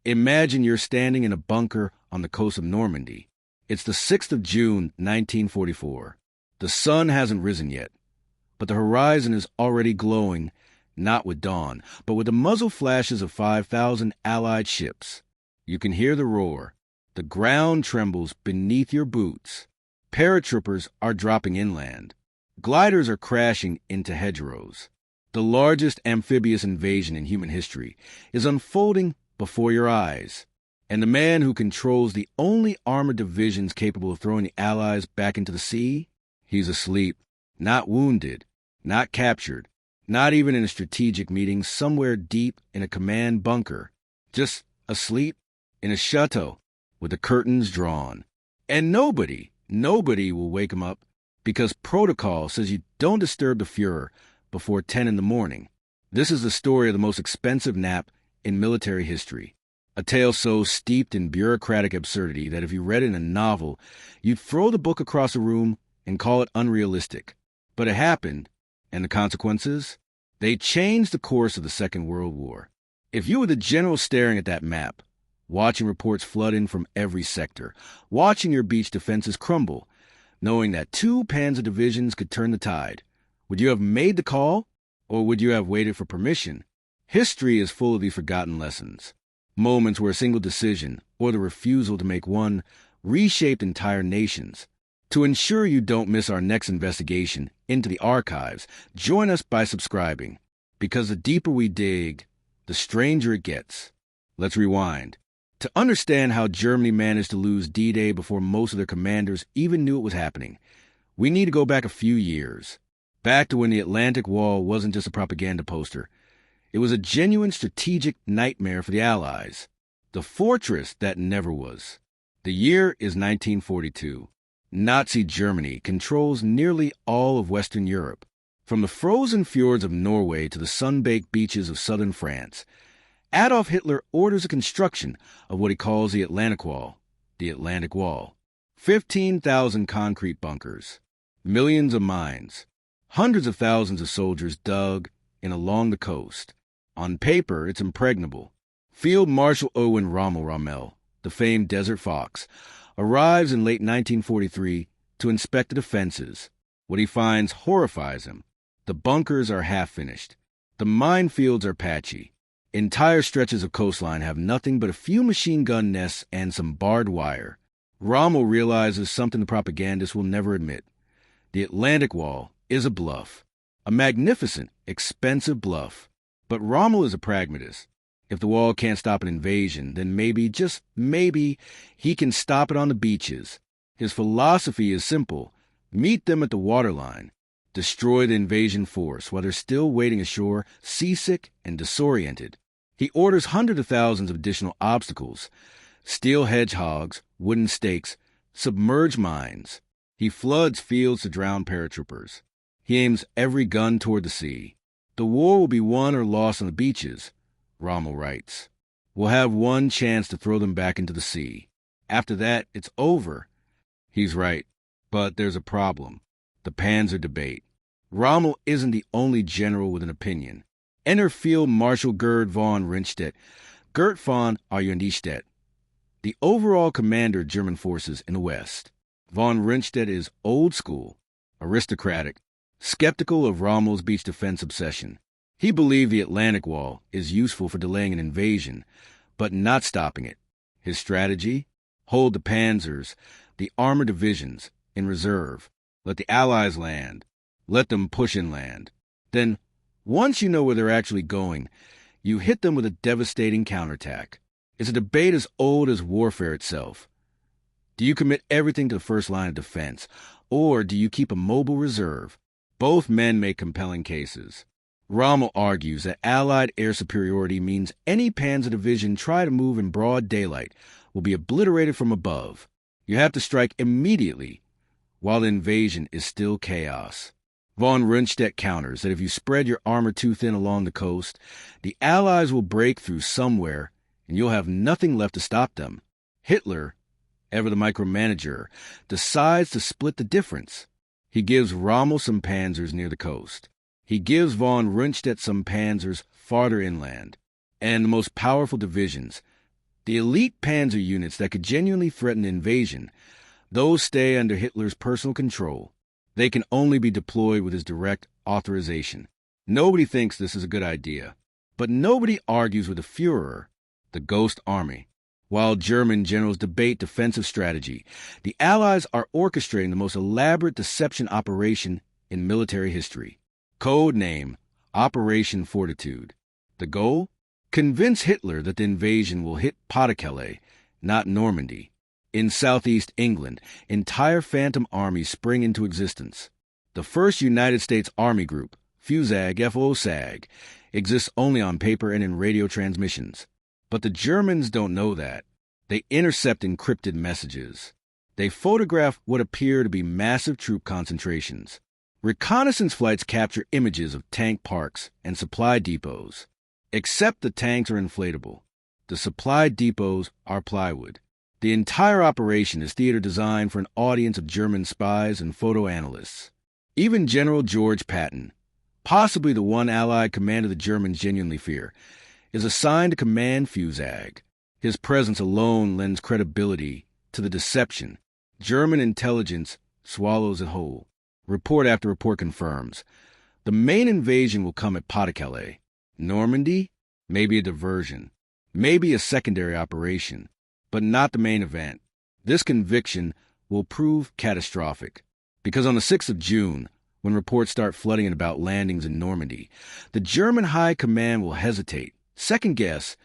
Imagine you're standing in a bunker on the coast of Normandy. It's the 6th of June, 1944. The sun hasn't risen yet, but the horizon is already glowing, not with dawn, but with the muzzle flashes of 5,000 Allied ships. You can hear the roar. The ground trembles beneath your boots. Paratroopers are dropping inland. Gliders are crashing into hedgerows. The largest amphibious invasion in human history is unfolding before your eyes. And the man who controls the only armored divisions capable of throwing the Allies back into the sea, he's asleep, not wounded, not captured, not even in a strategic meeting somewhere deep in a command bunker, just asleep in a chateau with the curtains drawn. And nobody will wake him up because protocol says you don't disturb the Fuhrer before 10 in the morning. This is the story of the most expensive nap in military history. A tale so steeped in bureaucratic absurdity that if you read it in a novel, you'd throw the book across the room and call it unrealistic. But it happened, and the consequences? They changed the course of the Second World War. If you were the general staring at that map, watching reports flood in from every sector, watching your beach defenses crumble, knowing that 2 Panzer divisions could turn the tide, would you have made the call, or would you have waited for permission? History is full of these forgotten lessons. Moments where a single decision, or the refusal to make one, reshaped entire nations. To ensure you don't miss our next investigation into the archives, join us by subscribing, because the deeper we dig, the stranger it gets. Let's rewind. To understand how Germany managed to lose D-Day before most of their commanders even knew it was happening, we need to go back a few years. Back to when the Atlantic Wall wasn't just a propaganda poster. It was a genuine strategic nightmare for the Allies. The fortress that never was. The year is 1942. Nazi Germany controls nearly all of Western Europe, from the frozen fjords of Norway to the sun-baked beaches of southern France. Adolf Hitler orders the construction of what he calls the Atlantic Wall. The Atlantic Wall. 15,000 concrete bunkers. Millions of mines. Hundreds of thousands of soldiers dug in along the coast. On paper, it's impregnable. Field Marshal Erwin Rommel, the famed Desert Fox, arrives in late 1943 to inspect the defenses. What he finds horrifies him. The bunkers are half-finished. The minefields are patchy. Entire stretches of coastline have nothing but a few machine gun nests and some barbed wire. Rommel realizes something the propagandists will never admit. The Atlantic Wall is a bluff. A magnificent, expensive bluff. But Rommel is a pragmatist. If the wall can't stop an invasion, then maybe, just maybe, he can stop it on the beaches. His philosophy is simple. Meet them at the waterline. Destroy the invasion force while they're still waiting ashore, seasick and disoriented. He orders hundreds of thousands of additional obstacles. Steel hedgehogs, wooden stakes, submerged mines. He floods fields to drown paratroopers. He aims every gun toward the sea. The war will be won or lost on the beaches, Rommel writes. We'll have one chance to throw them back into the sea. After that, it's over. He's right, but there's a problem. The Panzer debate. Rommel isn't the only general with an opinion. Enter Field Marshal Gerd von Rundstedt, Gert von Arjenstedt, the overall commander of German forces in the West. Von Rundstedt is old school, aristocratic, skeptical of Rommel's beach defense obsession. He believed the Atlantic Wall is useful for delaying an invasion, but not stopping it. His strategy? Hold the panzers, the armored divisions, in reserve. Let the Allies land. Let them push inland. Then, once you know where they're actually going, you hit them with a devastating counterattack. It's a debate as old as warfare itself. Do you commit everything to the first line of defense, or do you keep a mobile reserve? Both men make compelling cases. Rommel argues that Allied air superiority means any Panzer division try to move in broad daylight will be obliterated from above. You have to strike immediately, while the invasion is still chaos. Von Rundstedt counters that if you spread your armor too thin along the coast, the Allies will break through somewhere, and you'll have nothing left to stop them. Hitler, ever the micromanager, decides to split the difference. He gives Rommel some panzers near the coast. He gives von Rundstedt some panzers farther inland. And the most powerful divisions, The elite panzer units that could genuinely threaten invasion, those stay under Hitler's personal control. They can only be deployed with his direct authorization. Nobody thinks this is a good idea, but nobody argues with the Führer, the Ghost Army. While German generals debate defensive strategy, the Allies are orchestrating the most elaborate deception operation in military history. Code name, Operation Fortitude. The goal? Convince Hitler that the invasion will hit Pas-de-Calais, not Normandy. In southeast England, entire phantom armies spring into existence. The first United States Army group, FUSAG, exists only on paper and in radio transmissions. But the Germans don't know that. They intercept encrypted messages. They photograph what appear to be massive troop concentrations. Reconnaissance flights capture images of tank parks and supply depots. Except the tanks are inflatable. The supply depots are plywood. The entire operation is theater designed for an audience of German spies and photo analysts. Even General George Patton, possibly the one Allied commander the Germans genuinely fear, is assigned to command FUSAG. His presence alone lends credibility to the deception. German intelligence swallows it whole. Report after report confirms. The main invasion will come at Pas-de-Calais. Normandy? Maybe a diversion. Maybe a secondary operation. But not the main event. This conviction will prove catastrophic. Because on the 6th of June, when reports start flooding in about landings in Normandy, the German High Command will hesitate, second guess,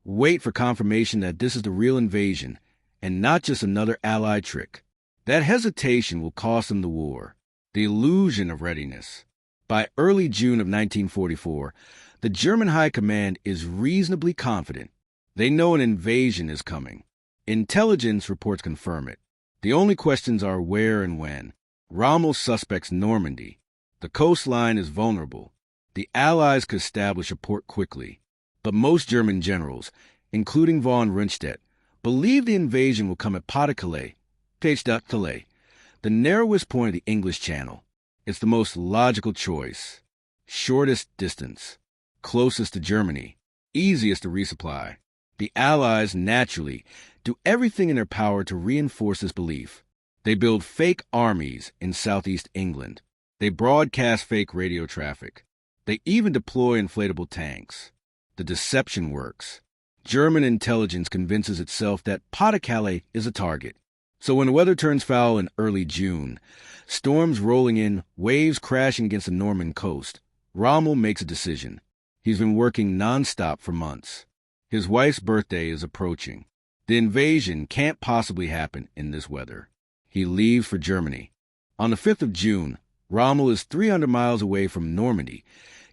wait for confirmation that this is the real invasion and not just another Allied trick. That hesitation will cost them the war, the illusion of readiness. By early June of 1944, the German High Command is reasonably confident. They know an invasion is coming. Intelligence reports confirm it. The only questions are where and when. Rommel suspects Normandy. The coastline is vulnerable. The Allies could establish a port quickly. But most German generals, including von Rundstedt, believe the invasion will come at Pas-de-Calais, the narrowest point of the English Channel. It's the most logical choice. Shortest distance. Closest to Germany. Easiest to resupply. The Allies, naturally, do everything in their power to reinforce this belief. They build fake armies in southeast England. They broadcast fake radio traffic. They even deploy inflatable tanks. The deception works. German intelligence convinces itself that Pas-de-Calais is a target. So when the weather turns foul in early June, storms rolling in, waves crashing against the Norman coast, Rommel makes a decision. He's been working nonstop for months. His wife's birthday is approaching. The invasion can't possibly happen in this weather. He leaves for Germany. On the 5th of June, Rommel is 300 miles away from Normandy,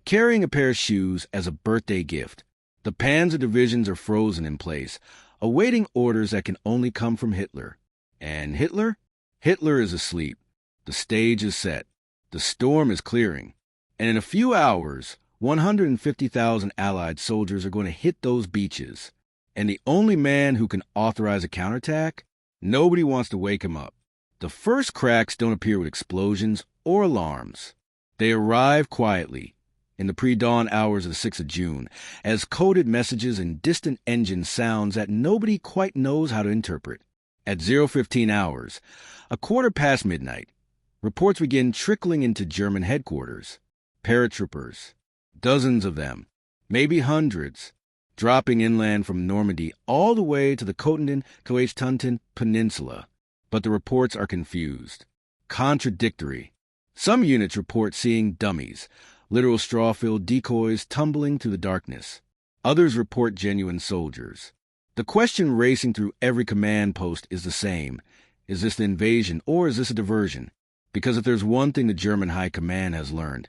carrying a pair of shoes as a birthday gift. The panzer divisions are frozen in place, awaiting orders that can only come from Hitler. And Hitler? Hitler is asleep. The stage is set. The storm is clearing. And in a few hours, 150,000 Allied soldiers are going to hit those beaches. And the only man who can authorize a counterattack? Nobody wants to wake him up. The first cracks don't appear with explosions or alarms. They arrive quietly, in the pre-dawn hours of the 6th of June, as coded messages and distant engine sounds that nobody quite knows how to interpret. At 0:15 hours, a quarter past midnight, reports begin trickling into German headquarters. Paratroopers, dozens of them, maybe hundreds, dropping inland from Normandy all the way to the Cotentin Peninsula. But the reports are confused, contradictory. Some units report seeing dummies, literal straw-filled decoys tumbling through the darkness. Others report genuine soldiers. The question racing through every command post is the same. Is this the invasion or is this a diversion? Because if there's one thing the German High Command has learned,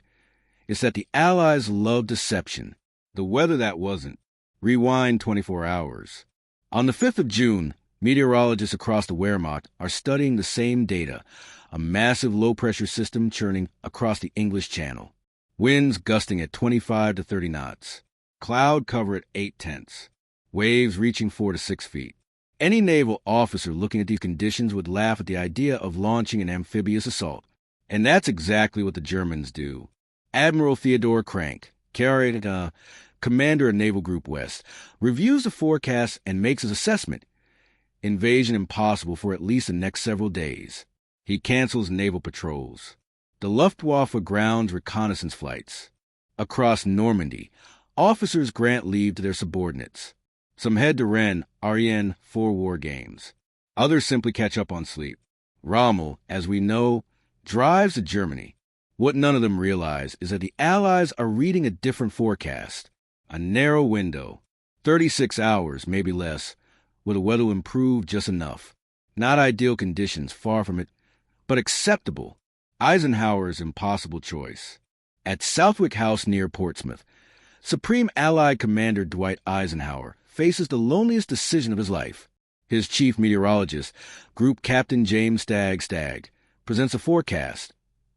it's that the Allies love deception. The weather that wasn't. Rewind 24 hours. On the 5th of June, meteorologists across the Wehrmacht are studying the same data, a massive low-pressure system churning across the English Channel. Winds gusting at 25 to 30 knots. Cloud cover at 8/10. Waves reaching 4 to 6 feet. Any naval officer looking at these conditions would laugh at the idea of launching an amphibious assault. And that's exactly what the Germans do. Admiral Theodor Krank, Carried, commander of Naval Group West, reviews the forecast and makes his assessment. Invasion impossible for at least the next several days. He cancels naval patrols. The Luftwaffe grounds reconnaissance flights. Across Normandy, officers grant leave to their subordinates. Some head to Rennes, Ariane for war games. Others simply catch up on sleep. Rommel, as we know, drives to Germany. What none of them realize is that the Allies are reading a different forecast. A narrow window, 36 hours, maybe less, where the weather will improve just enough. Not ideal conditions, far from it, but acceptable. Eisenhower's impossible choice. At Southwick House near Portsmouth, Supreme Allied Commander Dwight Eisenhower faces the loneliest decision of his life. His chief meteorologist, Group Captain James Stagg, presents a forecast.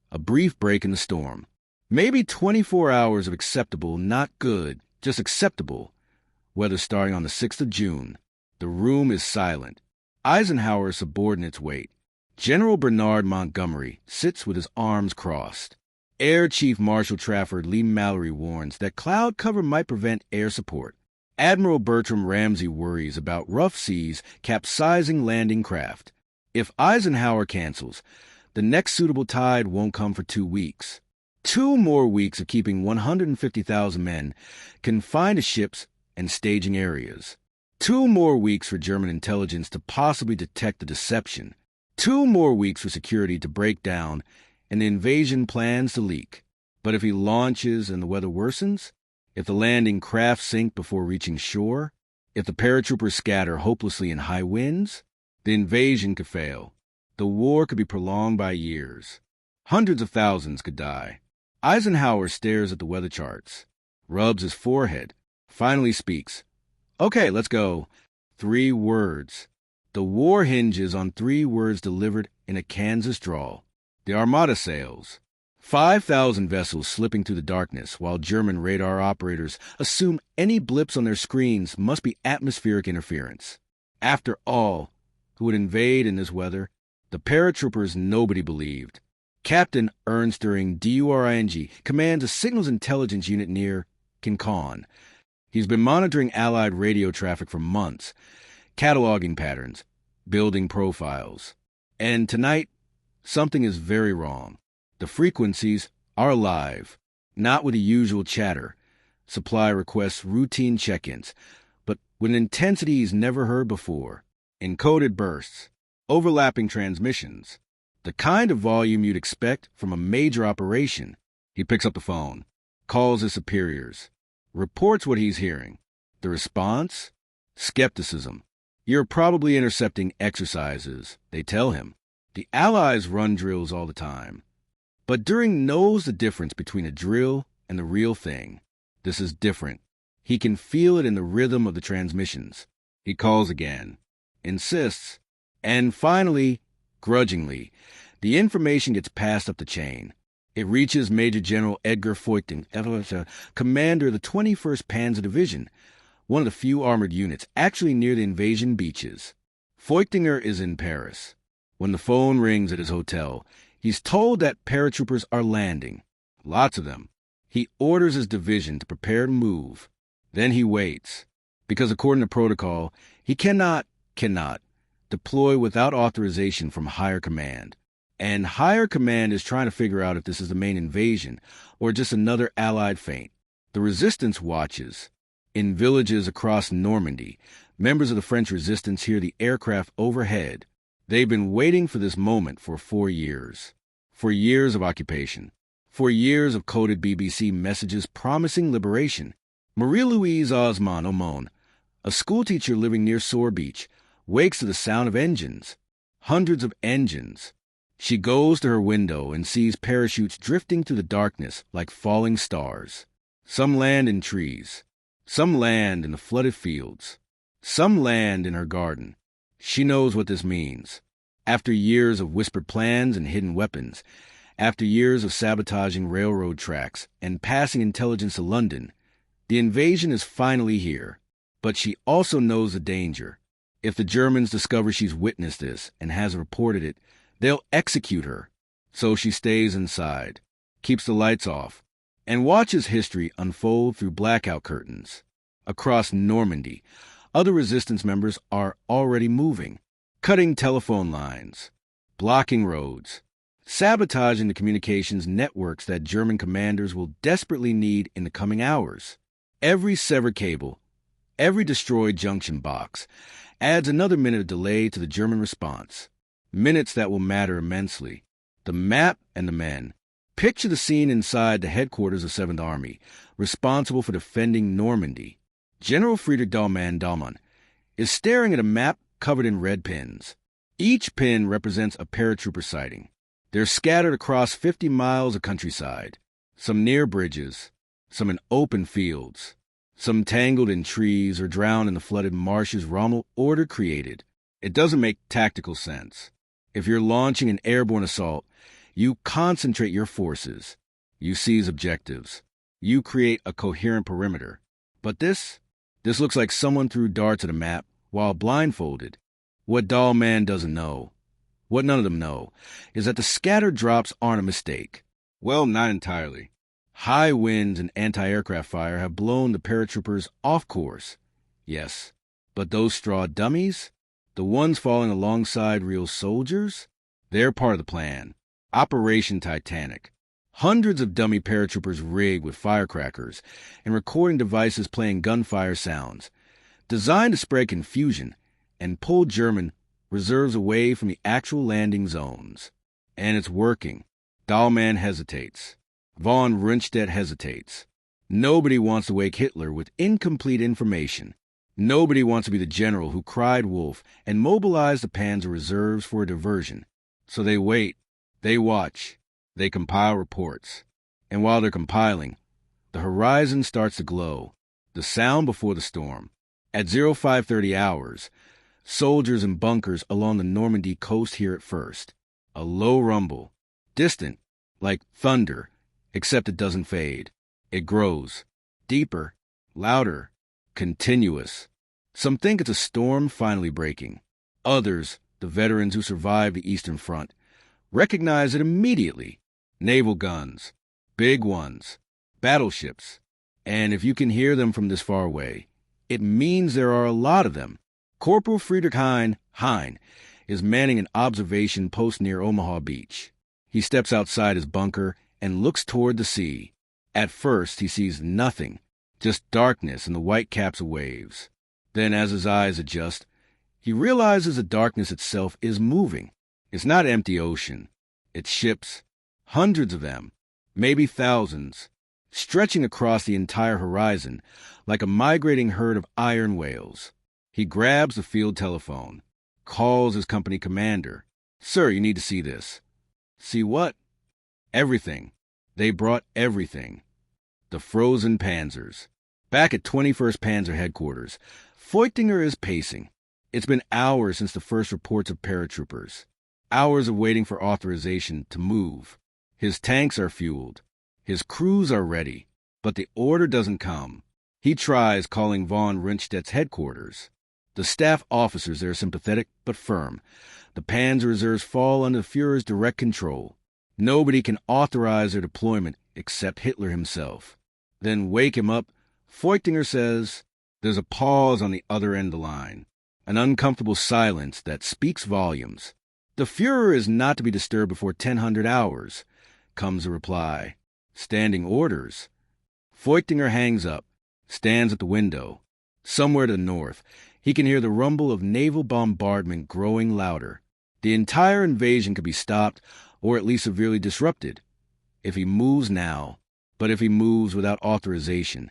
A brief break in the storm. Maybe 24 hours of acceptable, not good, just acceptable. Weather starting on the 6th of June. The room is silent. Eisenhower's subordinates wait. General Bernard Montgomery sits with his arms crossed. Air Chief Marshal Trafford Lee Mallory warns that cloud cover might prevent air support. Admiral Bertram Ramsey worries about rough seas capsizing landing craft. If Eisenhower cancels, the next suitable tide won't come for 2 weeks. 2 more weeks of keeping 150,000 men confined to ships and staging areas. 2 more weeks for German intelligence to possibly detect the deception. 2 more weeks for security to break down and the invasion plans to leak. But if he launches and the weather worsens, if the landing craft sink before reaching shore, if the paratroopers scatter hopelessly in high winds, the invasion could fail. The war could be prolonged by years. Hundreds of thousands could die. Eisenhower stares at the weather charts, rubs his forehead, finally speaks. Okay, let's go. 3 words. The war hinges on 3 words delivered in a Kansas drawl. The Armada sails. 5,000 vessels slipping through the darkness while German radar operators assume any blips on their screens must be atmospheric interference. After all, who would invade in this weather? The paratroopers nobody believed. Captain Ernst During commands a signals intelligence unit near Kincon. He's been monitoring Allied radio traffic for months, cataloging patterns, building profiles. And tonight, something is very wrong. The frequencies are alive, not with the usual chatter. Supply requests routine check-ins, but with an intensity he's never heard before. Encoded bursts. Overlapping transmissions, the kind of volume you'd expect from a major operation. He picks up the phone, calls his superiors, reports what he's hearing. The response? Skepticism. You're probably intercepting exercises, they tell him. The Allies run drills all the time. But During knows the difference between a drill and the real thing. This is different. He can feel it in the rhythm of the transmissions. He calls again, insists, and finally, grudgingly, the information gets passed up the chain. It reaches Major General Edgar Feuchtinger, commander of the 21st Panzer Division, one of the few armored units actually near the invasion beaches. Feuchtinger is in Paris. When the phone rings at his hotel, he's told that paratroopers are landing. Lots of them. He orders his division to prepare to move. Then he waits, because according to protocol, he cannot deploy without authorization from higher command. And higher command is trying to figure out if this is the main invasion or just another Allied feint. The resistance watches. In villages across Normandy, members of the French resistance hear the aircraft overhead. They've been waiting for this moment for 4 years. 4 years of occupation. 4 years of coded BBC messages promising liberation. Marie-Louise Osman Omon, a schoolteacher living near Soar Beach, wakes to the sound of engines. Hundreds of engines. She goes to her window and sees parachutes drifting through the darkness like falling stars. Some land in trees. Some land in the flooded fields. Some land in her garden. She knows what this means. After years of whispered plans and hidden weapons, after years of sabotaging railroad tracks and passing intelligence to London, the invasion is finally here. But she also knows the danger. If the Germans discover she's witnessed this and has reported it, they'll execute her. So she stays inside, keeps the lights off, and watches history unfold through blackout curtains. Across Normandy, other resistance members are already moving, cutting telephone lines, blocking roads, sabotaging the communications networks that German commanders will desperately need in the coming hours. Every severed cable, every destroyed junction box, adds another minute of delay to the German response. Minutes that will matter immensely. The map and the men. Picture the scene inside the headquarters of 7th Army, responsible for defending Normandy. General Friedrich Dahlmann is staring at a map covered in red pins. Each pin represents a paratrooper sighting. They're scattered across 50 miles of countryside, some near bridges, some in open fields, some tangled in trees or drowned in the flooded marshes Rommel ordered created. It doesn't make tactical sense. If you're launching an airborne assault, you concentrate your forces. You seize objectives. You create a coherent perimeter. But this looks like someone threw darts at a map while blindfolded. What Dahlmann doesn't know, what none of them know, is that the scattered drops aren't a mistake. Well, not entirely. High winds and anti-aircraft fire have blown the paratroopers off course. Yes, but those straw dummies, the ones falling alongside real soldiers, they're part of the plan. Operation Titanic. Hundreds of dummy paratroopers rigged with firecrackers and recording devices playing gunfire sounds, designed to spread confusion and pull German reserves away from the actual landing zones. And it's working. Dahlmann hesitates. Von Rundstedt hesitates. Nobody wants to wake Hitler with incomplete information. Nobody wants to be the general who cried wolf and mobilized the Panzer reserves for a diversion. So they wait. They watch. They compile reports. And while they're compiling, the horizon starts to glow. The sound before the storm. At 0530 hours, soldiers in bunkers along the Normandy coast hear it first. A low rumble. Distant, like thunder, except it doesn't fade. It grows. Deeper. Louder. Continuous. Some think it's a storm finally breaking. Others, the veterans who survived the Eastern Front, recognize it immediately. Naval guns. Big ones. Battleships. And if you can hear them from this far away, it means there are a lot of them. Corporal Friedrich Hein is manning an observation post near Omaha Beach. He steps outside his bunker and looks toward the sea. At first, he sees nothing, just darkness and the white caps of waves. Then, as his eyes adjust, he realizes the darkness itself is moving. It's not empty ocean. It's ships, hundreds of them, maybe thousands, stretching across the entire horizon like a migrating herd of iron whales. He grabs the field telephone, calls his company commander. "Sir, you need to see this." "See what?" "Everything. They brought everything." The frozen panzers. Back at 21st Panzer headquarters, Feutinger is pacing. It's been hours since the first reports of paratroopers. Hours of waiting for authorization to move. His tanks are fueled. His crews are ready. But the order doesn't come. He tries calling von Rundstedt's headquarters. The staff officers there are sympathetic but firm. The Panzer reserves fall under the Führer's direct control. Nobody can authorize their deployment except Hitler himself. Then wake him up, Feutinger says. There's a pause on the other end of the line. An uncomfortable silence that speaks volumes. "The Führer is not to be disturbed before 1000 hours, comes the reply. Standing orders. Feutinger hangs up, stands at the window. Somewhere to the north, he can hear the rumble of naval bombardment growing louder. The entire invasion could be stopped or at least severely disrupted if he moves now. But if he moves without authorization,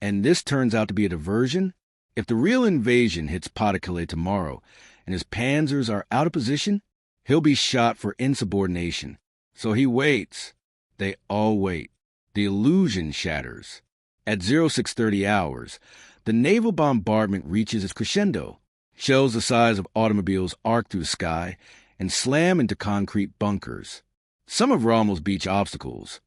and this turns out to be a diversion, if the real invasion hits Pas-de-Calais tomorrow and his panzers are out of position, he'll be shot for insubordination. So he waits. They all wait. The illusion shatters. At 0630 hours, the naval bombardment reaches its crescendo. Shells the size of automobiles arc through the sky and slam into concrete bunkers. Some of Rommel's beach obstacles,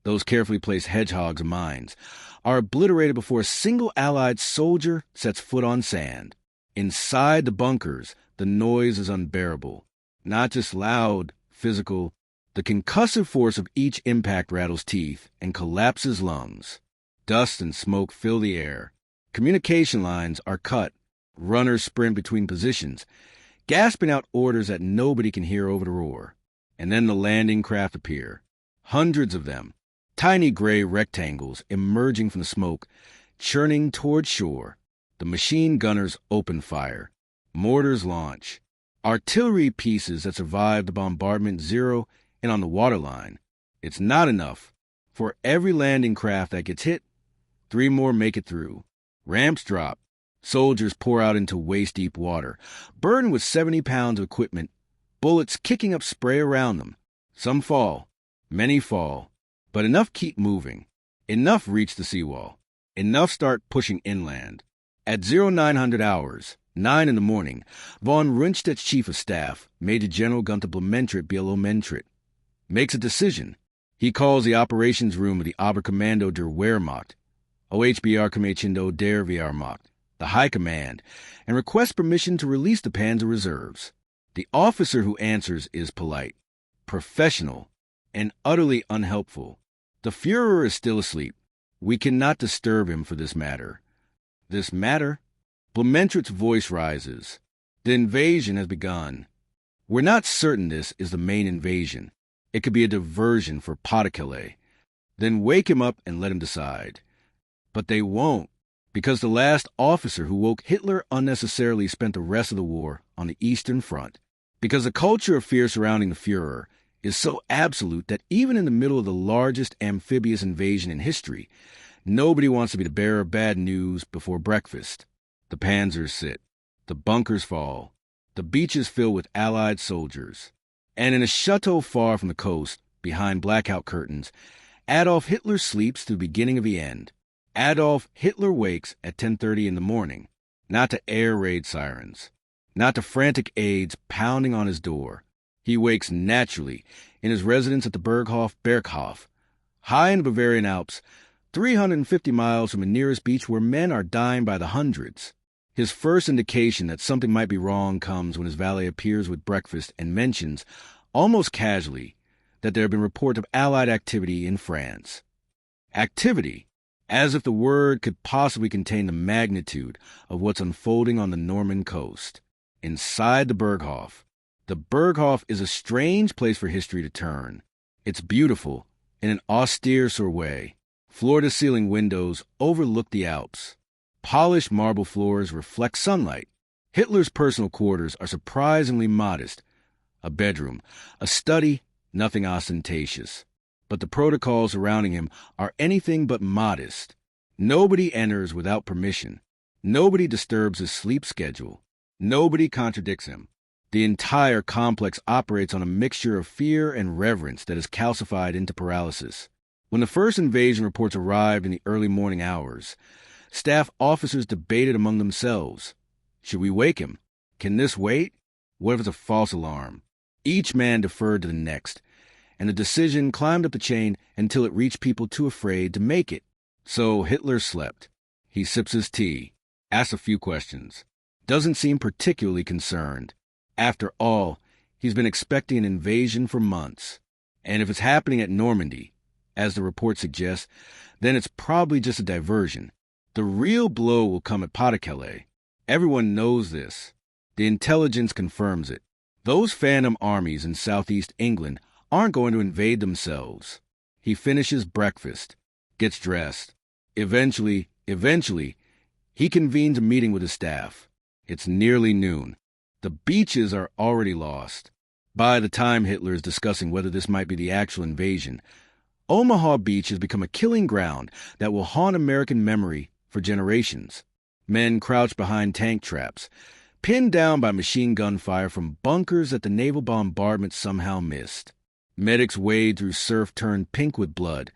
those carefully placed hedgehogs of mines, are obliterated before a single Allied soldier sets foot on sand. Inside the bunkers, the noise is unbearable. Not just loud, physical, The concussive force of each impact rattles teeth and collapses lungs. Dust and smoke fill the air. Communication lines are cut. Runners sprint between positions, gasping out orders that nobody can hear over the roar. And then the landing craft appear. Hundreds of them, tiny gray rectangles emerging from the smoke, churning toward shore. The machine gunners open fire. Mortars launch. Artillery pieces that survived the bombardment zero in on the waterline. It's not enough. For every landing craft that gets hit, 3 more make it through. Ramps drop. Soldiers pour out into waist-deep water, burdened with 70 pounds of equipment, bullets kicking up spray around them. Some fall. Many fall. But enough keep moving. Enough reach the seawall. Enough start pushing inland. At 0900 hours, 9 in the morning, von Rundstedt's chief of staff, Major General Gunther Blumentritt Belomentritt, makes a decision. He calls the operations room of the Oberkommando der Wehrmacht, OHBR Kommando der Wehrmacht, the High Command, and requests permission to release the Panzer Reserves. The officer who answers is polite, professional, and utterly unhelpful. The Führer is still asleep. We cannot disturb him for this matter. This matter? Blumentritt's voice rises. The invasion has begun. We're not certain this is the main invasion. It could be a diversion for Pas-de-Calais. Then wake him up and let him decide. But they won't, because the last officer who woke Hitler unnecessarily spent the rest of the war on the Eastern Front. Because the culture of fear surrounding the Führer is so absolute that even in the middle of the largest amphibious invasion in history, nobody wants to be the bearer of bad news before breakfast. The panzers sit. The bunkers fall. The beaches fill with Allied soldiers. And in a chateau far from the coast, behind blackout curtains, Adolf Hitler sleeps to the beginning of the end. Adolf Hitler wakes at 10:30 in the morning, not to air raid sirens, not to frantic aides pounding on his door. He wakes naturally in his residence at the Berghof, high in the Bavarian Alps, 350 miles from the nearest beach where men are dying by the hundreds. His first indication that something might be wrong comes when his valet appears with breakfast and mentions, almost casually, that there have been reports of Allied activity in France. Activity, as if the word could possibly contain the magnitude of what's unfolding on the Norman coast. Inside the Berghof. The Berghof is a strange place for history to turn. It's beautiful, in an austere sort of way. Floor-to-ceiling windows overlook the Alps. Polished marble floors reflect sunlight. Hitler's personal quarters are surprisingly modest. A bedroom, a study, nothing ostentatious. But the protocols surrounding him are anything but modest. Nobody enters without permission. Nobody disturbs his sleep schedule. Nobody contradicts him. The entire complex operates on a mixture of fear and reverence that is calcified into paralysis. When the first invasion reports arrived in the early morning hours, staff officers debated among themselves. Should we wake him? Can this wait? What if it's a false alarm? Each man deferred to the next, and the decision climbed up the chain until it reached people too afraid to make it. So Hitler slept. He sips his tea, asks a few questions, doesn't seem particularly concerned. After all, he's been expecting an invasion for months. And if it's happening at Normandy, as the report suggests, then it's probably just a diversion. The real blow will come at Pas-de-Calais. Everyone knows this. The intelligence confirms it. Those phantom armies in southeast England aren't going to invade themselves. He finishes breakfast, gets dressed. Eventually, he convenes a meeting with his staff. It's nearly noon. The beaches are already lost. By the time Hitler is discussing whether this might be the actual invasion, Omaha Beach has become a killing ground that will haunt American memory for generations. Men crouch behind tank traps, pinned down by machine gun fire from bunkers that the naval bombardment somehow missed. Medics wade through surf turned pink with blood,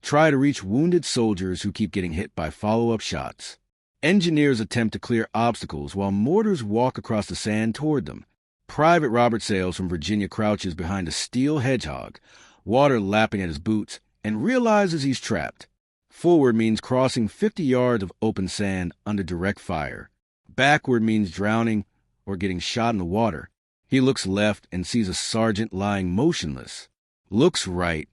try to reach wounded soldiers who keep getting hit by follow-up shots. Engineers attempt to clear obstacles while mortars walk across the sand toward them. Private Robert Sales from Virginia crouches behind a steel hedgehog, water lapping at his boots, and realizes he's trapped. Forward means crossing 50 yards of open sand under direct fire. Backward means drowning or getting shot in the water. He looks left and sees a sergeant lying motionless. looks right,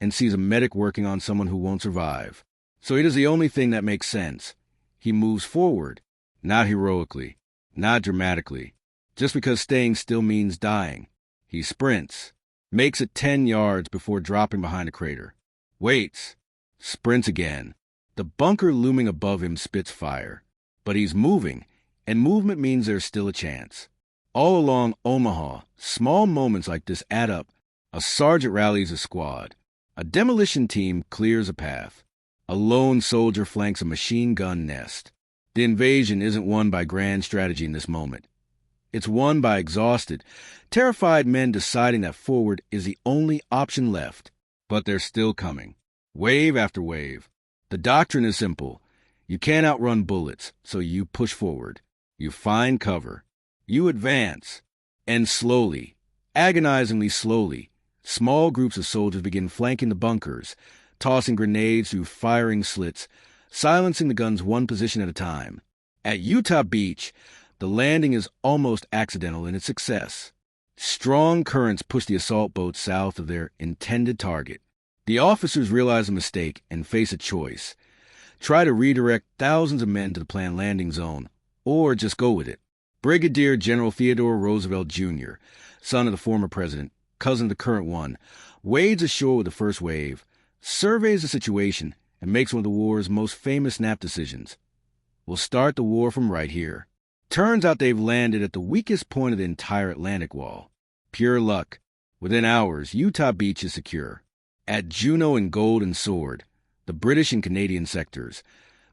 and sees a medic working on someone who won't survive. So he does the only thing that makes sense. He moves forward, not heroically, not dramatically, just because staying still means dying. He sprints, makes it 10 yards before dropping behind a crater. Waits, sprints again. The bunker looming above him spits fire. But he's moving, and movement means there's still a chance. All along Omaha, small moments like this add up. A sergeant rallies a squad. A demolition team clears a path. A lone soldier flanks a machine gun nest. The invasion isn't won by grand strategy in this moment. It's won by exhausted, terrified men deciding that forward is the only option left. But they're still coming. Wave after wave. The doctrine is simple. You can't outrun bullets, so you push forward. You find cover. You advance. And slowly, agonizingly slowly, small groups of soldiers begin flanking the bunkers, tossing grenades through firing slits, silencing the guns one position at a time. At Utah Beach, the landing is almost accidental in its success. Strong currents push the assault boats south of their intended target. The officers realize a mistake and face a choice. Try to redirect thousands of men to the planned landing zone, or just go with it. Brigadier General Theodore Roosevelt Jr., son of the former president, cousin of the current one, wades ashore with the first wave, surveys the situation, and makes one of the war's most famous snap decisions. We'll start the war from right here. Turns out they've landed at the weakest point of the entire Atlantic wall. Pure luck. Within hours, Utah Beach is secure. At Juno and Golden Sword, the British and Canadian sectors,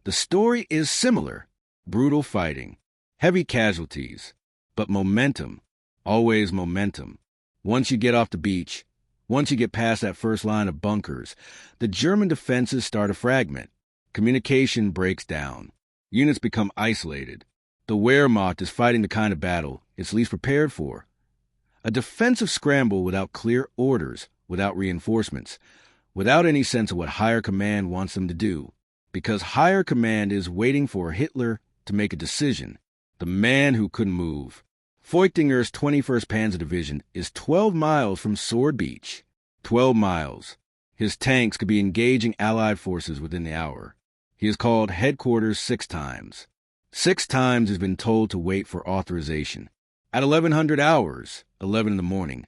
the story is similar. Brutal fighting, heavy casualties, but momentum, always momentum. Once you get off the beach, once you get past that first line of bunkers, the German defenses start to fragment. Communication breaks down. Units become isolated. The Wehrmacht is fighting the kind of battle it's least prepared for. A defensive scramble without clear orders, without reinforcements, without any sense of what higher command wants them to do. Because higher command is waiting for Hitler to make a decision. The man who couldn't move. Feuchtinger's 21st Panzer Division is 12 miles from Sword Beach. 12 miles. His tanks could be engaging Allied forces within the hour. He has called headquarters 6 times. 6 times he's been told to wait for authorization. At 1100 hours, 11 in the morning,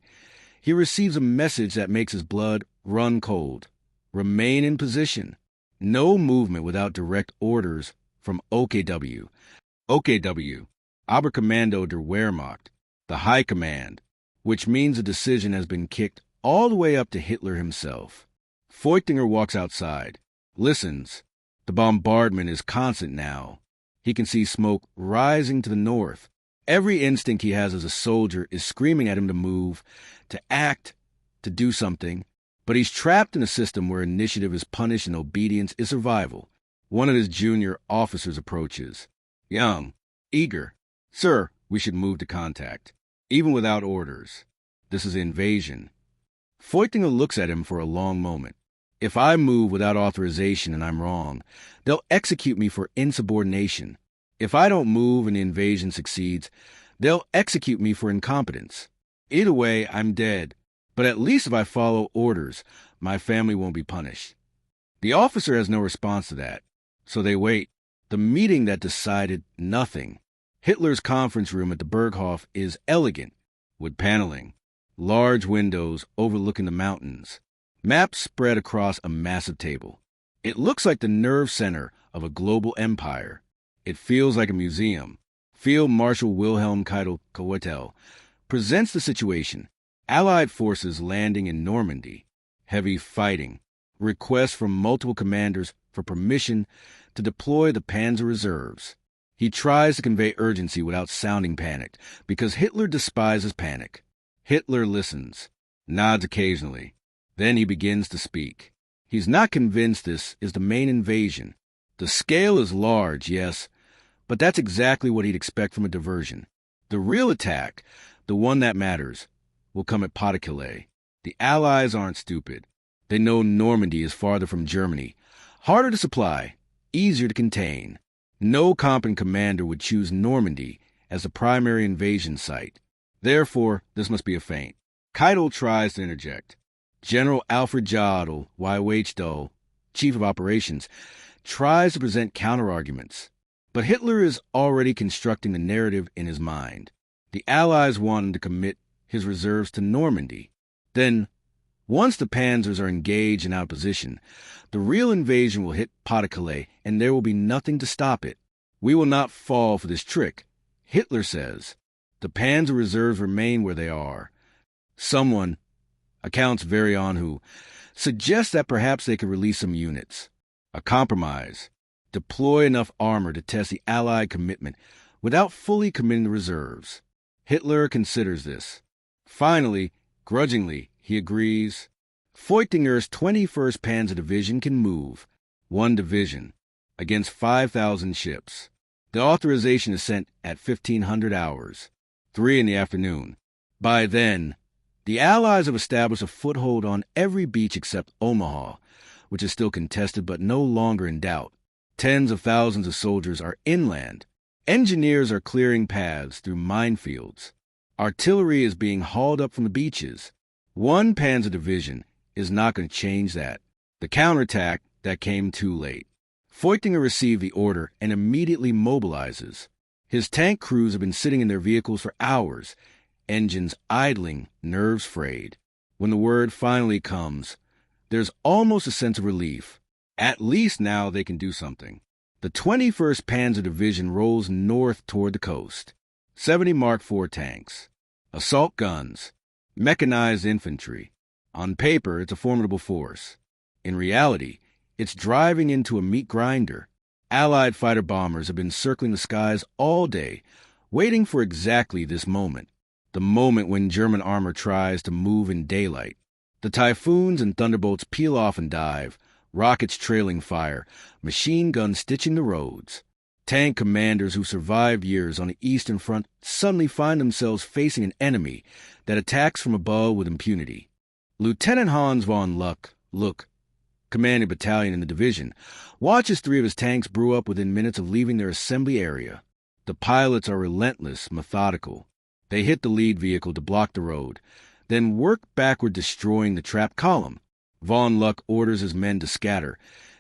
he receives a message that makes his blood run cold. Remain in position. No movement without direct orders from OKW. OKW, Oberkommando der Wehrmacht, the High Command, which means the decision has been kicked all the way up to Hitler himself. Feuchtinger walks outside, listens. The bombardment is constant now. He can see smoke rising to the north. Every instinct he has as a soldier is screaming at him to move, to act, to do something. But he's trapped in a system where initiative is punished and obedience is survival. One of his junior officers approaches. Young, eager. Sir, we should move to contact. Even without orders. This is invasion. Feuchtinger looks at him for a long moment. If I move without authorization and I'm wrong, they'll execute me for insubordination. If I don't move and the invasion succeeds, they'll execute me for incompetence. Either way, I'm dead. But at least if I follow orders, my family won't be punished. The officer has no response to that, so they wait. The meeting that decided nothing. Hitler's conference room at the Berghof is elegant, with paneling, large windows overlooking the mountains, maps spread across a massive table. It looks like the nerve center of a global empire. It feels like a museum. Field Marshal Wilhelm Keitel presents the situation. Allied forces landing in Normandy. Heavy fighting. Requests from multiple commanders for permission to deploy the Panzer Reserves. He tries to convey urgency without sounding panicked, because Hitler despises panic. Hitler listens, nods occasionally. Then he begins to speak. He's not convinced this is the main invasion. The scale is large, yes, but that's exactly what he'd expect from a diversion. The real attack, the one that matters, will come at Pas-de-Calais. The Allies aren't stupid. They know Normandy is farther from Germany, harder to supply, easier to contain. No competent commander would choose Normandy as the primary invasion site. Therefore, this must be a feint. Keitel tries to interject. General Alfred Jodl, YHDL, chief of operations, tries to present counterarguments. But Hitler is already constructing the narrative in his mind. The Allies want him to commit his reserves to Normandy. Then, once the panzers are engaged and out of position, the real invasion will hit Pas-de-Calais, and there will be nothing to stop it. We will not fall for this trick, Hitler says. The panzer reserves remain where they are. Someone, accounts vary on who, suggests that perhaps they could release some units. A compromise. Deploy enough armor to test the Allied commitment without fully committing the reserves. Hitler considers this. Finally, grudgingly, he agrees. Feuchtinger's 21st Panzer Division can move, one division, against 5,000 ships. The authorization is sent at 1500 hours, 3 in the afternoon. By then, the Allies have established a foothold on every beach except Omaha, which is still contested but no longer in doubt. Tens of thousands of soldiers are inland. Engineers are clearing paths through minefields. Artillery is being hauled up from the beaches. One Panzer Division is not going to change that. The counterattack that came too late. Feuchtinger received the order and immediately mobilizes. His tank crews have been sitting in their vehicles for hours, engines idling, nerves frayed. When the word finally comes, there's almost a sense of relief. At least now they can do something. The 21st Panzer Division rolls north toward the coast. 70 Mark IV tanks, assault guns, mechanized infantry. On paper, it's a formidable force. In reality, it's driving into a meat grinder. Allied fighter bombers have been circling the skies all day, waiting for exactly this moment. The moment when German armor tries to move in daylight. The Typhoons and Thunderbolts peel off and dive, rockets trailing fire, machine guns stitching the roads. Tank commanders who survived years on the Eastern Front suddenly find themselves facing an enemy that attacks from above with impunity. Lieutenant Hans von Luck, commanding battalion in the division, watches 3 of his tanks brew up within minutes of leaving their assembly area. The pilots are relentless, methodical. They hit the lead vehicle to block the road, then work backward, destroying the trapped column. Von Luck orders his men to scatter,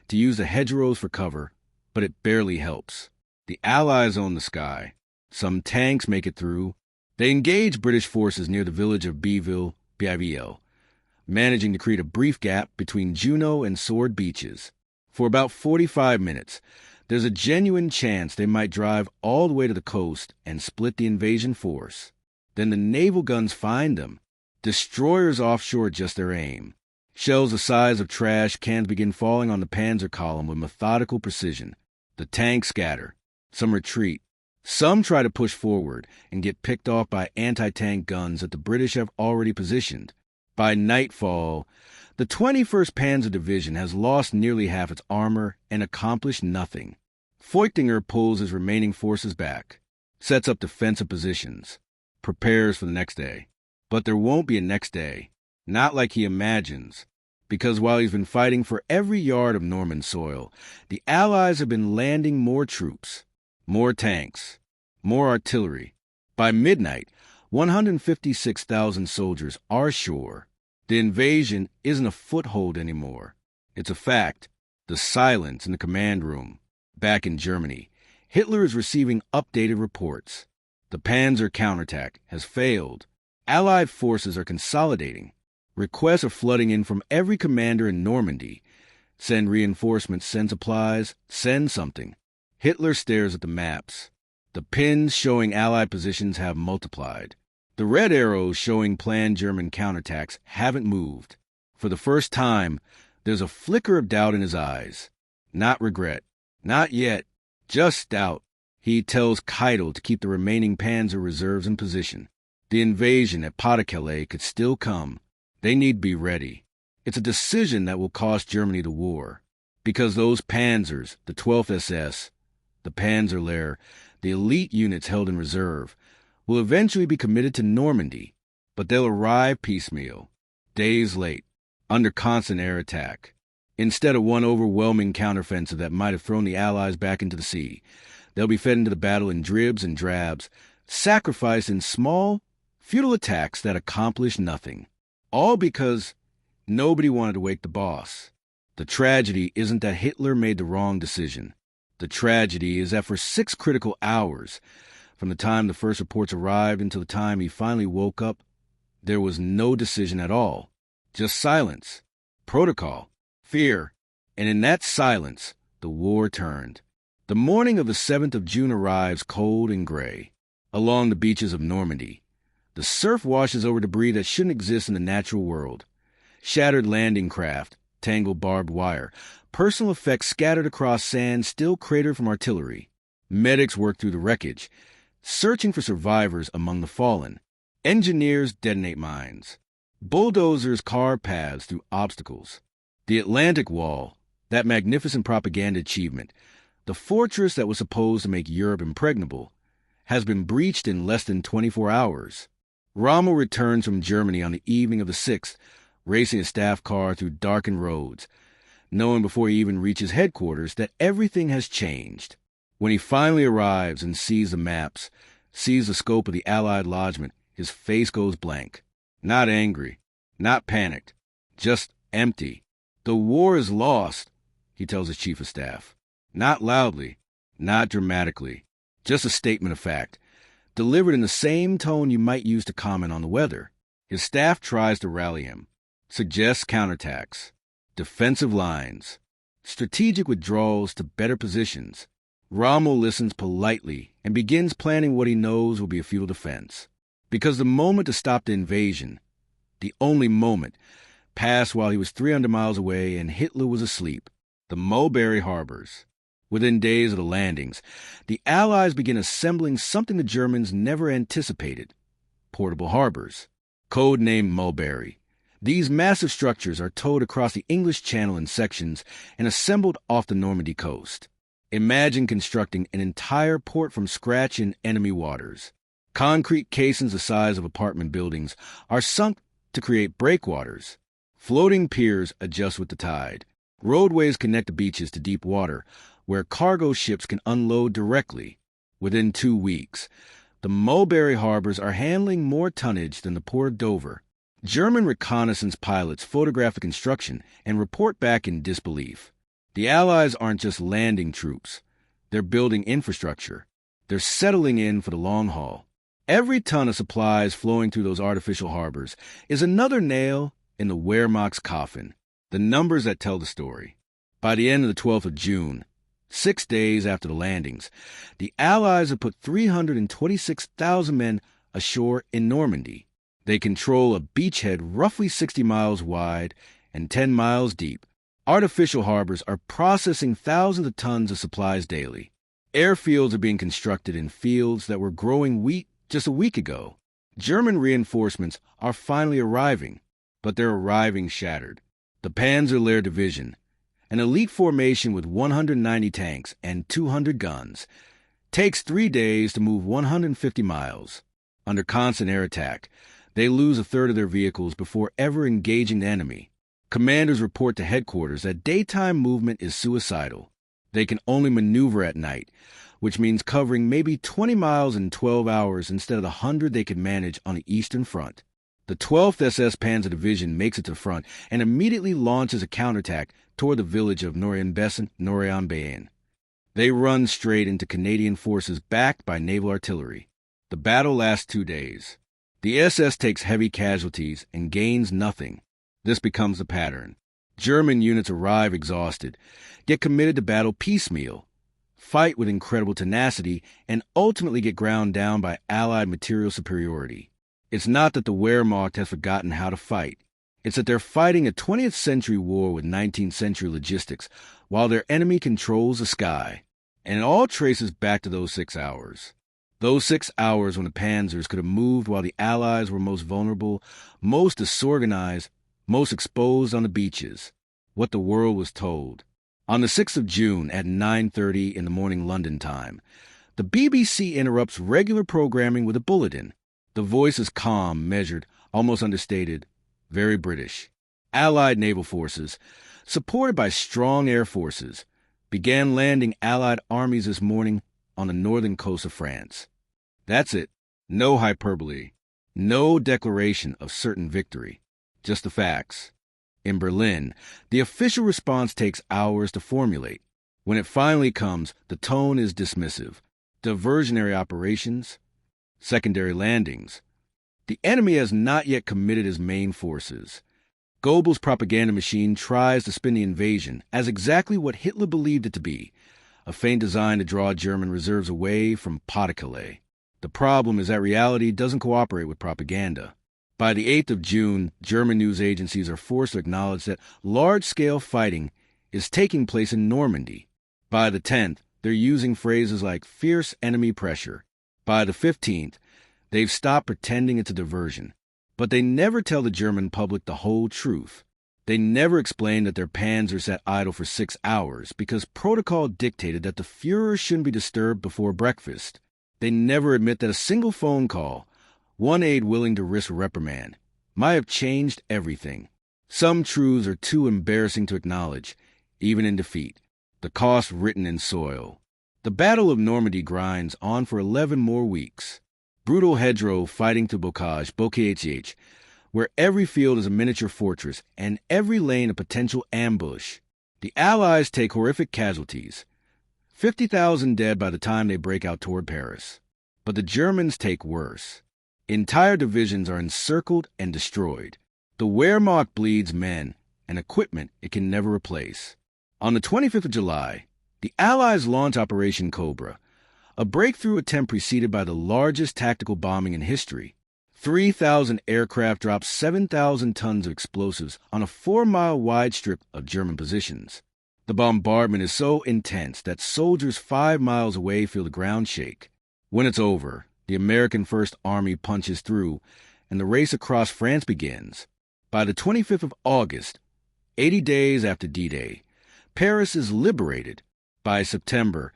to use the hedgerows for cover, but it barely helps. The Allies own the sky. Some tanks make it through. They engage British forces near the village of Bieville, managing to create a brief gap between Juno and Sword beaches. For about 45 minutes, there's a genuine chance they might drive all the way to the coast and split the invasion force. Then the naval guns find them. Destroyers offshore adjust their aim. Shells the size of trash cans begin falling on the panzer column with methodical precision. The tanks scatter. Some retreat. Some try to push forward and get picked off by anti-tank guns that the British have already positioned. By nightfall, the 21st Panzer Division has lost nearly half its armor and accomplished nothing. Feuchtinger pulls his remaining forces back, sets up defensive positions, prepares for the next day. But there won't be a next day, not like he imagines, because while he's been fighting for every yard of Norman soil, the Allies have been landing more troops, more tanks, more artillery. By midnight, 156,000 soldiers are ashore. The invasion isn't a foothold anymore. It's a fact. The silence in the command room. Back in Germany, Hitler is receiving updated reports. The Panzer counterattack has failed. Allied forces are consolidating. Requests are flooding in from every commander in Normandy. Send reinforcements, send supplies, send something. Hitler stares at the maps. The pins showing Allied positions have multiplied. The red arrows showing planned German counterattacks haven't moved. For the first time, there's a flicker of doubt in his eyes. Not regret. Not yet. Just doubt. He tells Keitel to keep the remaining panzer reserves in position. The invasion at Pas-de-Calais could still come. They need to be ready. It's a decision that will cost Germany the war. Because those panzers, the 12th SS, the Panzerlehr, the elite units held in reserve, will eventually be committed to Normandy, but they'll arrive piecemeal, days late, under constant air attack. Instead of one overwhelming counteroffensive that might have thrown the Allies back into the sea, they'll be fed into the battle in dribs and drabs, sacrificed in small, futile attacks that accomplish nothing. All because Nobody wanted to wake the boss. The tragedy isn't that Hitler made the wrong decision. The tragedy is that for 6 critical hours, from the time the first reports arrived until the time he finally woke up, there was no decision at all. Just silence, protocol, fear, and in that silence, the war turned. The morning of the 7th of June arrives cold and gray. Along the beaches of Normandy, the surf washes over debris that shouldn't exist in the natural world. Shattered landing craft, tangled barbed wire, personal effects scattered across sand still cratered from artillery. Medics work through the wreckage, searching for survivors among the fallen. Engineers detonate mines. Bulldozers carve paths through obstacles. The Atlantic Wall, that magnificent propaganda achievement, the fortress that was supposed to make Europe impregnable, has been breached in less than 24 hours. Rommel returns from Germany on the evening of the 6th, racing a staff car through darkened roads, knowing before he even reaches headquarters that everything has changed. When he finally arrives and sees the maps, sees the scope of the Allied lodgment, his face goes blank. Not angry, not panicked, just empty. The war is lost, he tells his chief of staff. Not loudly, not dramatically, just a statement of fact, delivered in the same tone you might use to comment on the weather. His staff tries to rally him, suggests counterattacks, defensive lines, strategic withdrawals to better positions. Rommel listens politely and begins planning what he knows will be a futile defense. Because the moment to stop the invasion, the only moment, passed while he was 300 miles away and Hitler was asleep. The Mulberry Harbors. Within days of the landings, the Allies begin assembling something the Germans never anticipated: portable harbors, code-named Mulberry. These massive structures are towed across the English Channel in sections and assembled off the Normandy coast. Imagine constructing an entire port from scratch in enemy waters. Concrete casings the size of apartment buildings are sunk to create breakwaters. Floating piers adjust with the tide. Roadways connect the beaches to deep water, where cargo ships can unload directly. Within 2 weeks, the Mulberry harbors are handling more tonnage than the Port of Dover. German reconnaissance pilots photograph the construction and report back in disbelief. The Allies aren't just landing troops. They're building infrastructure. They're settling in for the long haul. Every ton of supplies flowing through those artificial harbors is another nail in the Wehrmacht's coffin, the numbers that tell the story. By the end of the 12th of June, 6 days after the landings, the Allies have put 326,000 men ashore in Normandy. They control a beachhead roughly 60 miles wide and 10 miles deep. Artificial harbors are processing thousands of tons of supplies daily. Airfields are being constructed in fields that were growing wheat just a week ago. German reinforcements are finally arriving, but they're arriving shattered. The Panzer-Lehr Division, an elite formation with 190 tanks and 200 guns, takes 3 days to move 150 miles. Under constant air attack, they lose a third of their vehicles before ever engaging the enemy. Commanders report to headquarters that daytime movement is suicidal. They can only maneuver at night, which means covering maybe 20 miles in 12 hours instead of the 100 they could manage on the Eastern Front. The 12th SS Panzer Division makes it to the front and immediately launches a counterattack toward the village of Noyon-Bayen. They run straight into Canadian forces backed by naval artillery. The battle lasts 2 days. The SS takes heavy casualties and gains nothing. This becomes the pattern. German units arrive exhausted, get committed to battle piecemeal, fight with incredible tenacity, and ultimately get ground down by Allied material superiority. It's not that the Wehrmacht has forgotten how to fight. It's that they're fighting a 20th century war with 19th century logistics while their enemy controls the sky. And it all traces back to those 6 hours. Those 6 hours when the panzers could have moved while the Allies were most vulnerable, most disorganized, most exposed on the beaches. What the world was told. On the 6th of June at 9:30 in the morning London time, the BBC interrupts regular programming with a bulletin. The voice is calm, measured, almost understated, very British. Allied naval forces, supported by strong air forces, began landing Allied armies this morning on the northern coast of France. That's it. No hyperbole. No declaration of certain victory. Just the facts. In Berlin, the official response takes hours to formulate. When it finally comes, the tone is dismissive. Diversionary operations, secondary landings. The enemy has not yet committed his main forces. Goebbels' propaganda machine tries to spin the invasion as exactly what Hitler believed it to be, a feint designed to draw German reserves away from Pas-de-Calais. The problem is that reality doesn't cooperate with propaganda. By the 8th of June, German news agencies are forced to acknowledge that large-scale fighting is taking place in Normandy. By the 10th, they're using phrases like fierce enemy pressure. By the 15th, they've stopped pretending it's a diversion. But they never tell the German public the whole truth. They never explain that their panzers sat idle for 6 hours because protocol dictated that the Führer shouldn't be disturbed before breakfast. They never admit that a single phone call, one aide willing to risk reprimand, might have changed everything. Some truths are too embarrassing to acknowledge, even in defeat. The cost written in soil. The Battle of Normandy grinds on for 11 more weeks. Brutal hedgerow fighting to bocage, where every field is a miniature fortress and every lane a potential ambush. The Allies take horrific casualties. 50,000 dead by the time they break out toward Paris. But the Germans take worse. Entire divisions are encircled and destroyed. The Wehrmacht bleeds men and equipment it can never replace. On the 25th of July, the Allies launch Operation Cobra, a breakthrough attempt preceded by the largest tactical bombing in history. 3,000 aircraft drop 7,000 tons of explosives on a 4-mile-wide strip of German positions. The bombardment is so intense that soldiers 5 miles away feel the ground shake. When it's over, the American First Army punches through, and the race across France begins. By the 25th of August, 80 days after D-Day, Paris is liberated. By September,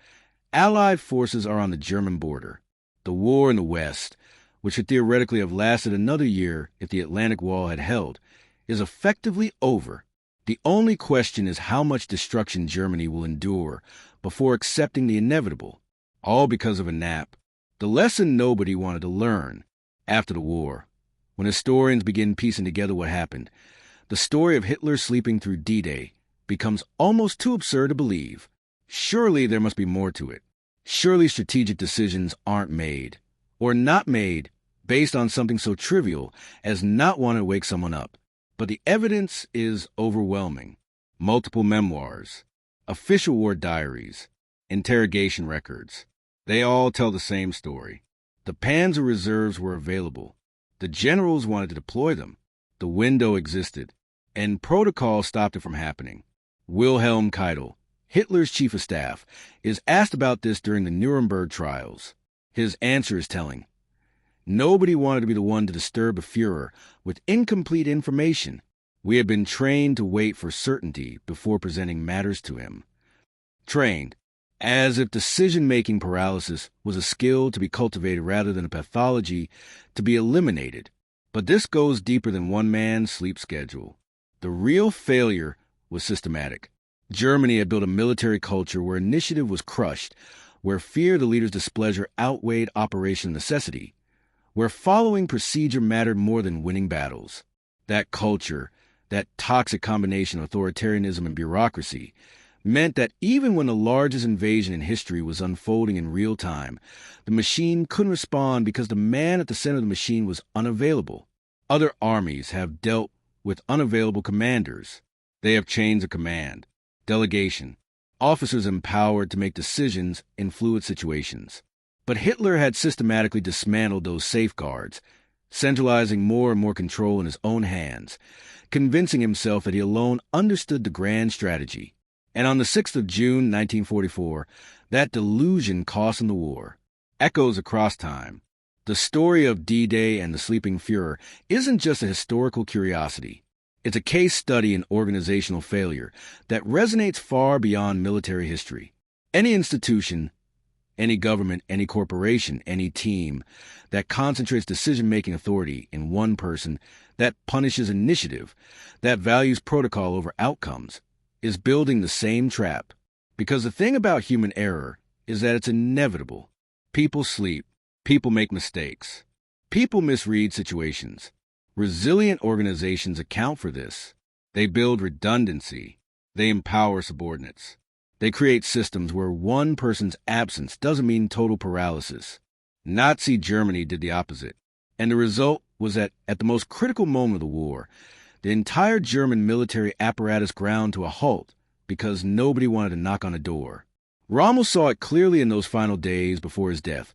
Allied forces are on the German border. The war in the West, which would theoretically have lasted another year if the Atlantic Wall had held, is effectively over. The only question is how much destruction Germany will endure before accepting the inevitable, all because of a nap. The lesson nobody wanted to learn. After the war, when historians begin piecing together what happened, the story of Hitler sleeping through D-Day becomes almost too absurd to believe. Surely there must be more to it. Surely strategic decisions aren't made, or not made, based on something so trivial as not wanting to wake someone up. But the evidence is overwhelming. Multiple memoirs, official war diaries, interrogation records. They all tell the same story. The Panzer reserves were available. The generals wanted to deploy them. The window existed, and protocol stopped it from happening. Wilhelm Keitel, Hitler's chief of staff, is asked about this during the Nuremberg trials. His answer is telling. Nobody wanted to be the one to disturb a Führer with incomplete information. We had been trained to wait for certainty before presenting matters to him. Trained, as if decision-making paralysis was a skill to be cultivated rather than a pathology to be eliminated. But this goes deeper than one man's sleep schedule. The real failure was systematic. Germany had built a military culture where initiative was crushed, where fear of the leader's displeasure outweighed operational necessity, where following procedure mattered more than winning battles. That culture, that toxic combination of authoritarianism and bureaucracy, meant that even when the largest invasion in history was unfolding in real time, the machine couldn't respond because the man at the center of the machine was unavailable. Other armies have dealt with unavailable commanders. They have chains of command, delegation, officers empowered to make decisions in fluid situations. But Hitler had systematically dismantled those safeguards, centralizing more and more control in his own hands, convincing himself that he alone understood the grand strategy. And on the 6th of June, 1944, that delusion cost him the war. Echoes across time. The story of D-Day and the sleeping Führer isn't just a historical curiosity. It's a case study in organizational failure that resonates far beyond military history. Any institution, any government, any corporation, any team that concentrates decision-making authority in one person, that punishes initiative, that values protocol over outcomes, is building the same trap. Because the thing about human error is that it's inevitable. People sleep. People make mistakes. People misread situations. Resilient organizations account for this. They build redundancy. They empower subordinates. They create systems where one person's absence doesn't mean total paralysis. Nazi Germany did the opposite. And the result was that at the most critical moment of the war, the entire German military apparatus ground to a halt because nobody wanted to knock on a door. Rommel saw it clearly in those final days before his death,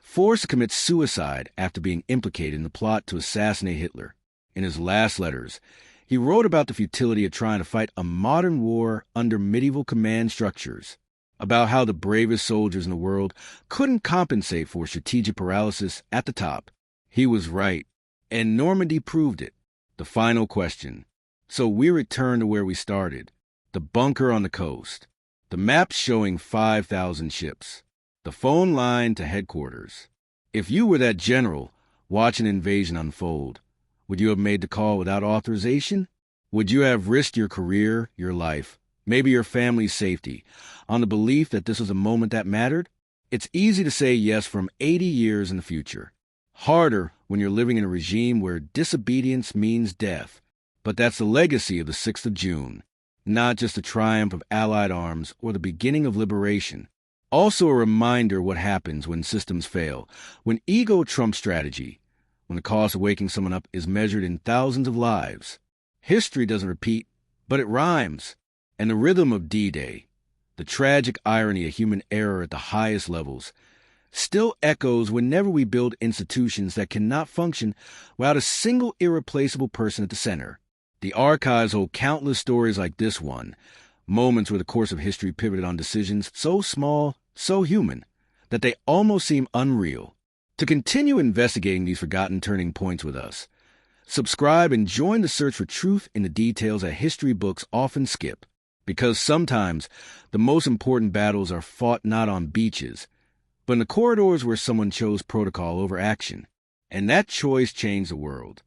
forced to commit suicide after being implicated in the plot to assassinate Hitler. In his last letters, he wrote about the futility of trying to fight a modern war under medieval command structures, about how the bravest soldiers in the world couldn't compensate for strategic paralysis at the top. He was right, and Normandy proved it. The final question. So we return to where we started, the bunker on the coast, the maps showing 5,000 ships, the phone line to headquarters. If you were that general watching an invasion unfold, would you have made the call without authorization? Would you have risked your career, your life, maybe your family's safety, on the belief that this was a moment that mattered? It's easy to say yes from 80 years in the future. Harder when you're living in a regime where disobedience means death. But that's the legacy of the 6th of June, not just the triumph of Allied arms or the beginning of liberation. Also a reminder what happens when systems fail, when ego trumps strategy, when the cost of waking someone up is measured in thousands of lives. History doesn't repeat, but it rhymes. And the rhythm of D-Day, the tragic irony of human error at the highest levels, still echoes whenever we build institutions that cannot function without a single irreplaceable person at the center. The archives hold countless stories like this one, moments where the course of history pivoted on decisions so small, so human, that they almost seem unreal. To continue investigating these forgotten turning points with us, subscribe and join the search for truth in the details that history books often skip, because sometimes the most important battles are fought not on beaches, but in the corridors where someone chose protocol over action, and that choice changed the world.